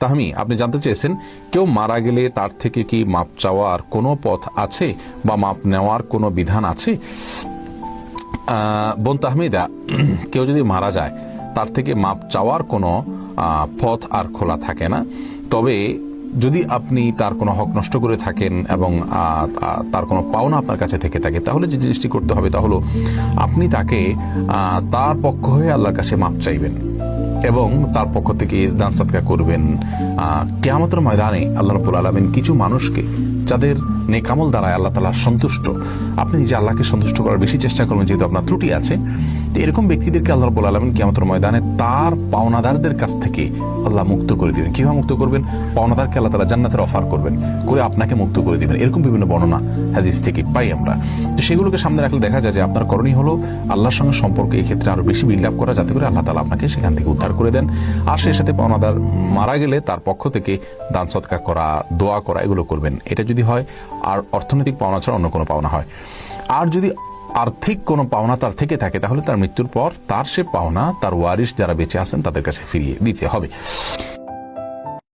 তাহমি, আপনি জানতে চেয়েছেন কেউ মারা গেলে তার থেকে কি মাপ চাওয়ার কোনো পথ আছে বা মাপ নেওয়ার কোনো বিধান আছে? বোন তাহমিদা, কেউ যদি মারা যায় তার থেকে মাপ চাওয়ার কোনো পথ আর খোলা থাকে না। তবে যদি আপনি তার কোনো হক নষ্ট করে থাকেন এবং তার কোনো পাওনা আপনার কাছে থেকে থাকে, তাহলে যে জিনিসটি করতে হবে তা হলো আপনি তাকে তার পক্ষ হয়ে আল্লাহর কাছে মাপ চাইবেন এবং তার পক্ষ থেকে দান সাদকা করবেন। কিয়ামতের ময়দানে আল্লাহ রাব্বুল আলামিন কিছু মানুষকে যাদের নেক আমল দ্বারা আল্লাহ তাআলা সন্তুষ্ট, আপনি নিজে আল্লাহকে সন্তুষ্ট করার বেশি চেষ্টা করবেন যেহেতু আপনার ত্রুটি আছে, তো এরকম ব্যক্তিদেরকে আল্লাহ রাব্বুল আলামিন কিয়ামতের ময়দানে তার পাওনাদারদের কাছ থেকে আল্লাহ মুক্ত করে দিবেন। কিভাবে মুক্ত করবেন? পাওনাদারকে আল্লাহ তাআলা জান্নাতের অফার করবেন, করে আপনাকে মুক্ত করে দিবেন। এরকম বিভিন্ন বর্ণনা হাদিস থেকে পাই আমরা। তো সেগুলোকে সামনে রাখলে দেখা যায় যে আপনার করণীয় হলো আল্লাহর সঙ্গে সম্পর্ক এই ক্ষেত্রে আরো বেশি বিল্ড আপ করা, যাতে করে আল্লাহ তাআলা আপনাকে সেখান থেকে উদ্ধার করে দেন। আর সেই সাথে পাওনাদার মারা গেলে তার পক্ষ থেকে দান সদকা করা, দোয়া করা, এগুলো করবেন। এটা যদি হয় আর অর্থনৈতিক পাওনা ছাড়া অন্য কোনো পাওনা হয়। আর যদি আর্থিক কোনো পাওনা তার থেকে থাকে তাহলে তার মৃত্যুর পর তার সে পাওনা তার ওয়ারিশ যারা বেঁচে আছেন তাদের কাছে ফিরিয়ে দিতে হবে।